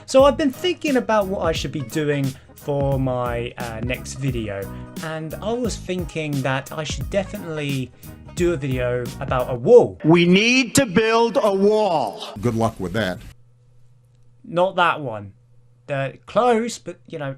So I've been thinking about what I should be doing for my next video, and I was thinking that I should definitely do a video about a wall. We need to build a wall. Good luck with that. Not that one. They're close, but you know,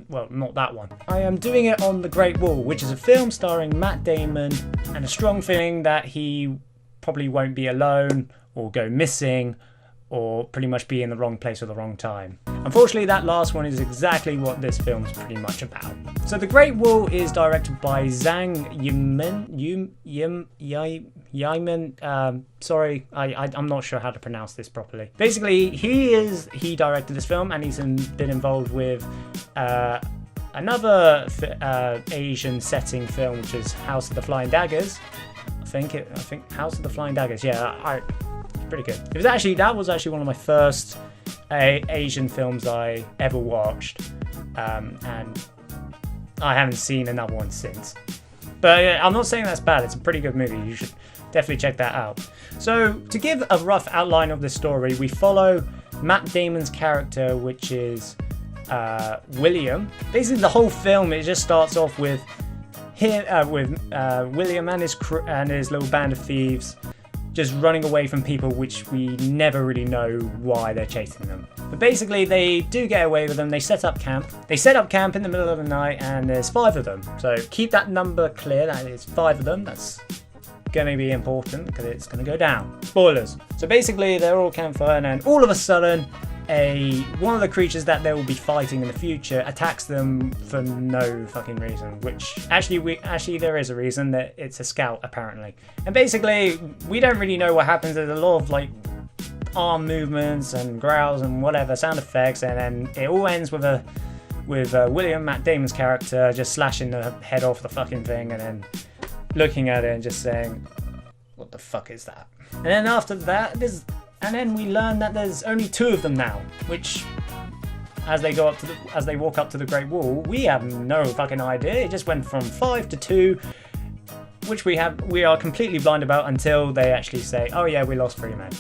well, not that one. I am doing it on The Great Wall, which is a film starring Matt Damon, and a strong feeling that he probably won't be alone or go missing or pretty much be in the wrong place at the wrong time. Unfortunately, that last one is exactly what this film's pretty much about. So The Great Wall is directed by Zhang Yimou. Sorry, I'm not sure how to pronounce this properly. Basically, he directed this film, and he's been involved with another Asian setting film, which is House of the Flying Daggers. I think House of the Flying Daggers. Yeah, pretty good. That was actually one of my first Asian films I ever watched, and I haven't seen another one since. But I'm not saying that's bad. It's a pretty good movie. You should definitely check that out. So to give a rough outline of the story, we follow Matt Damon's character, which is William. Basically, the whole film, it just starts off with him, William and his little band of thieves just running away from people, which we never really know why they're chasing them. But basically, they do get away with them. They set up camp. They set up camp in the middle of the night, and there's 5 of them. So keep that number clear. That is 5 of them. That's going to be important because it's going to go down. Spoilers. So basically, they're all campfire, and then all of a sudden, one of the creatures that they will be fighting in the future attacks them for no fucking reason, which actually there is a reason. That it's a scout apparently. And basically we don't really know what happens. There's a lot of like arm movements and growls and whatever sound effects, and then it all ends with William, Matt Damon's character, just slashing the head off the fucking thing and then looking at it and just saying, what the fuck is that? And then after that and then we learn that there's only 2 of them now, which, as they walk up to the Great Wall, we have no fucking idea. It just went from 5 to 2, which we are completely blind about until they actually say, "Oh yeah, we lost 3 men."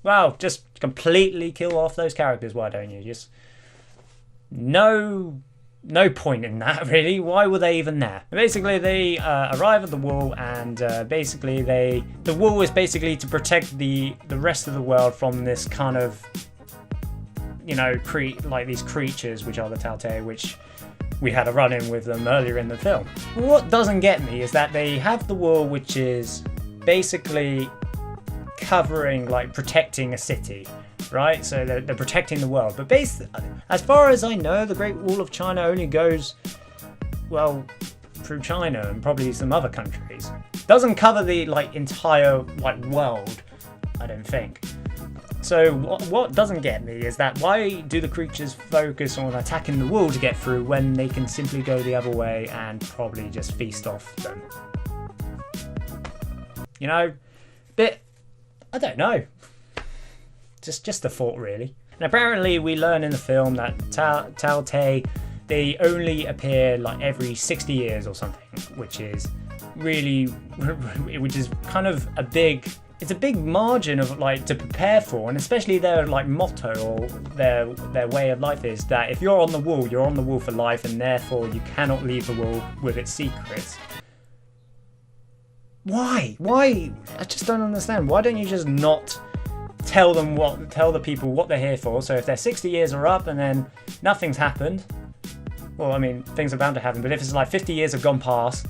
Well, just completely kill off those characters. Why don't you? Just no point in that, really. Why were they even there? Basically, they arrive at the wall, and basically the wall is basically to protect the rest of the world from this kind of, you know, like these creatures, which are the Telltale, which we had a run-in with them earlier in the film. What doesn't get me is that they have the wall, which is basically covering, like, protecting a city. Right, so they're protecting the world, but as far as I know, the Great Wall of China only goes, well, through China and probably some other countries. Doesn't cover the entire world, I don't think. So what doesn't get me is that why do the creatures focus on attacking the wall to get through when they can simply go the other way and probably just feast off them? You know, I don't know. Just a thought, really. And apparently we learn in the film that Telltale, they only appear like every 60 years or something, which is kind of a big margin of to prepare for, and especially their motto or their way of life is that if you're on the wall, you're on the wall for life, and therefore you cannot leave the wall with its secrets. Why? I just don't understand. Why don't you just not tell the people what they're here for? So if they're 60 years or up and then nothing's happened, well, I mean, things are bound to happen, but if it's 50 years have gone past,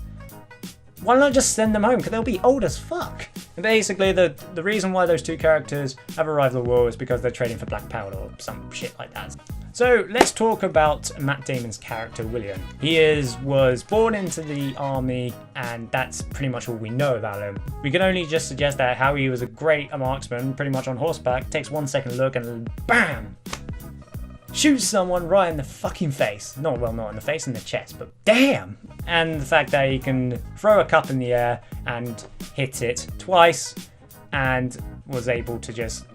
why not just send them home? Because they'll be old as fuck. And basically, the reason why those 2 characters have arrived at the wall is because they're trading for black powder or some shit like that. So let's talk about Matt Damon's character, William. He was born into the army, and that's pretty much all we know about him. We can only just suggest that how he was a great marksman, pretty much on horseback, takes 1 second look and BAM! Shoots someone right in the fucking face. Not in the face, in the chest, but damn! And the fact that he can throw a cup in the air and hit it twice, and was able to just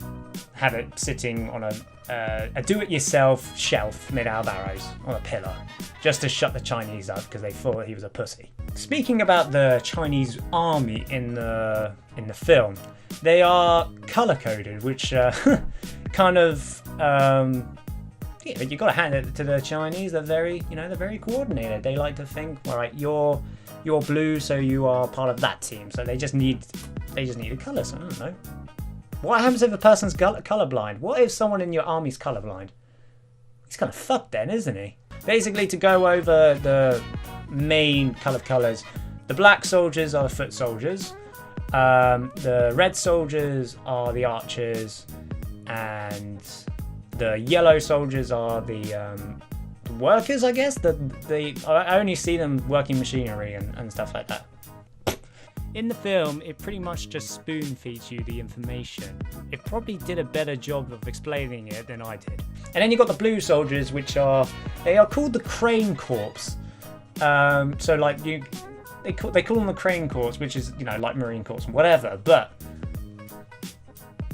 have it sitting on a do-it-yourself shelf made out of arrows on a pillar, just to shut the Chinese up because they thought he was a pussy. Speaking about the Chinese army in the film, they are color-coded, which kind of yeah, you got to hand it to the Chinese. They're very, they're very coordinated. They like to think, all right, you're blue, so you are part of that team. So they just need a color. So I don't know. What happens if a person's colorblind? What if someone in your army's colorblind? He's kind of fucked then, isn't he? Basically, to go over the main colors, the black soldiers are the foot soldiers. The red soldiers are the archers, and the yellow soldiers are the workers, I guess. I only see them working machinery and stuff like that. In the film, it pretty much just spoon-feeds you the information. It probably did a better job of explaining it than I did. And then you got the blue soldiers, which are called the Crane Corps. So like they call them the Crane Corps, which is like Marine Corps and whatever. But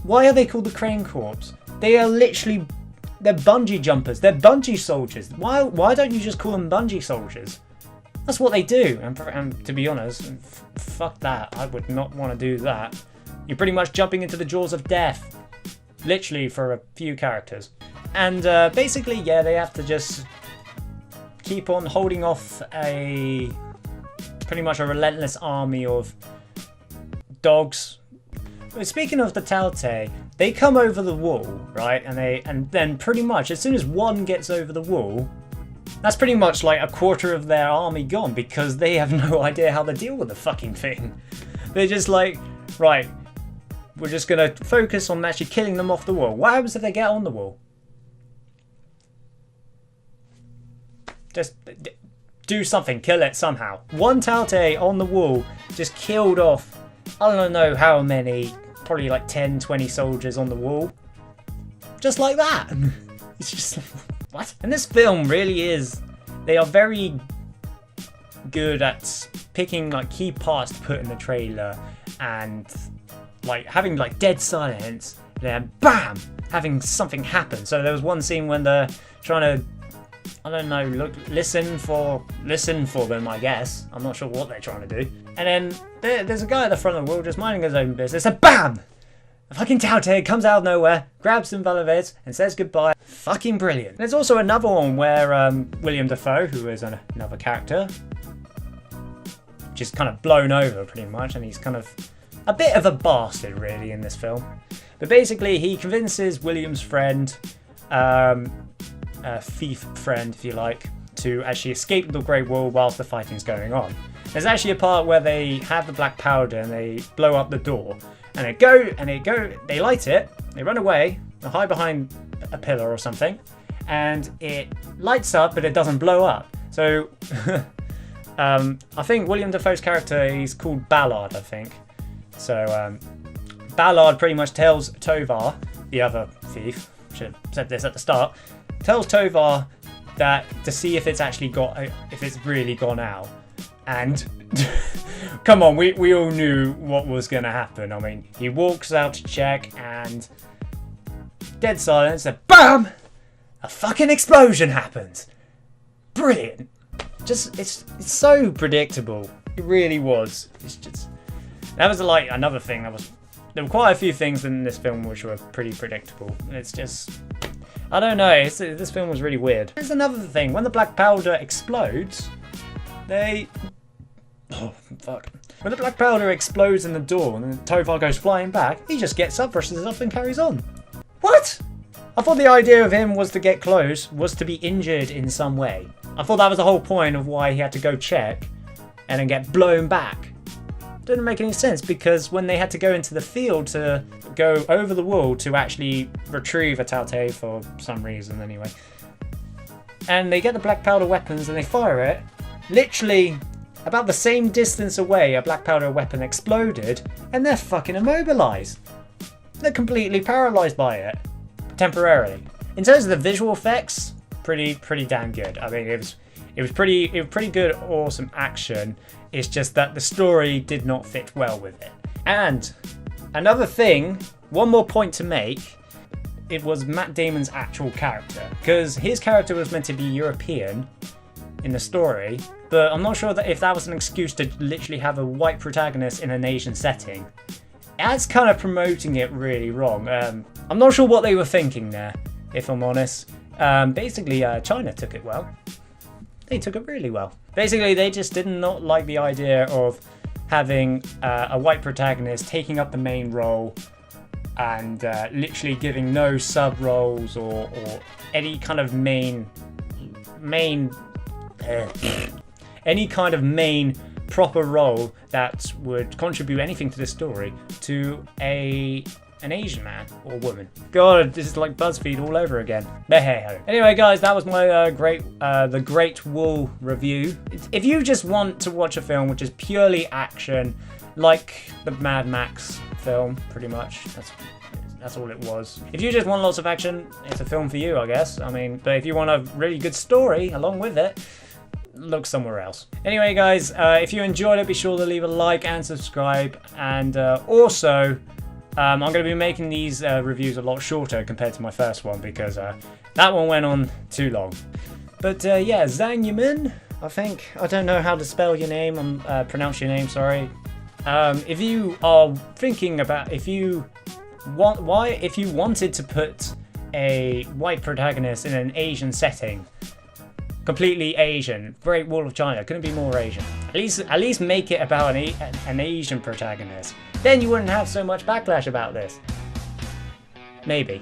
why are they called the Crane Corps? They're bungee jumpers. They're bungee soldiers. Why don't you just call them bungee soldiers? That's what they do. And to be honest, fuck that. I would not want to do that. You're pretty much jumping into the jaws of death. Literally for a few characters. And basically, yeah, they have to just keep on holding off pretty much a relentless army of dogs. But speaking of the Taote, they come over the wall, right? And then pretty much as soon as one gets over the wall, that's pretty much like a quarter of their army gone, because they have no idea how to deal with the fucking thing. They're just like, right, we're just gonna focus on actually killing them off the wall. What happens if they get on the wall? Just do something, kill it somehow. One Taote on the wall just killed off, I don't know how many, probably like 10, 20 soldiers on the wall. Just like that. It's just, what? And this film really is, they are very good at picking like key parts to put in the trailer and like having like dead silence, and then BAM! Having something happen. So there was one scene when they're trying to, I don't know, listen for them, I guess. I'm not sure what they're trying to do. And then there's a guy at the front of the wall just minding his own business, and BAM! A fucking Taote comes out of nowhere, grabs some Valivets, and says goodbye. Fucking brilliant. There's also another one where William Dafoe, who is another character, just kind of blown over pretty much, and he's kind of a bit of a bastard really in this film. But basically he convinces William's friend, thief friend if you like, to actually escape the Great Wall whilst the fighting's going on. There's actually a part where they have the black powder and they blow up the door, and they light it, they run away, they hide behind a pillar or something, and it lights up but it doesn't blow up. So I think William Dafoe's character, he's called Ballard, I think. So Ballard pretty much tells Tovar, the other thief, should have said this at the start, tells Tovar that to see if it's really gone out. And come on, we all knew what was going to happen. I mean, he walks out to check and dead silence, and BAM! A fucking explosion happens. Brilliant. Just, it's so predictable. It really was. It's just, that was like another thing there were quite a few things in this film which were pretty predictable. It's just, I don't know, this film was really weird. There's another thing, when the black powder explodes, oh, fuck. When the black powder explodes in the door and then Tovar goes flying back, he just gets up, brushes it off and carries on. What? I thought the idea of him was to get close, was to be injured in some way. I thought that was the whole point of why he had to go check and then get blown back. Didn't make any sense, because when they had to go into the field to go over the wall to actually retrieve a Taote for some reason anyway, and they get the black powder weapons and they fire it, literally about the same distance away a black powder weapon exploded, and they're fucking immobilized. They're completely paralyzed by it, temporarily. In terms of the visual effects, pretty damn good. I mean, it was pretty good, awesome action. It's just that the story did not fit well with it. And another thing, one more point to make. it was Matt Damon's actual character, because his character was meant to be European in the story, but I'm not sure that if that was an excuse to literally have a white protagonist in an Asian setting. That's kind of promoting it really wrong. I'm not sure what they were thinking there, if I'm honest. Basically, China took it well. They took it really well. Basically, they just did not like the idea of having a white protagonist taking up the main role and literally giving no sub roles or any kind of main proper role that would contribute anything to the story to an Asian man or woman. God, this is like BuzzFeed all over again. But hey ho. Anyway, guys, that was my The Great Wall review. If you just want to watch a film which is purely action, like the Mad Max film, pretty much. That's all it was. If you just want lots of action, it's a film for you, I guess. I mean, but if you want a really good story along with it, look somewhere else. Anyway, guys, if you enjoyed it, be sure to leave a like and subscribe. And also, I'm going to be making these reviews a lot shorter compared to my first one because that one went on too long. But yeah, Hmmmmm, I think. I don't know how to spell your name. Pronounce your name, sorry. If you are thinking about, if you wanted to put a white protagonist in an Asian setting, completely Asian, Great Wall of China, couldn't be more Asian. At least make it about an Asian protagonist. Then you wouldn't have so much backlash about this. Maybe.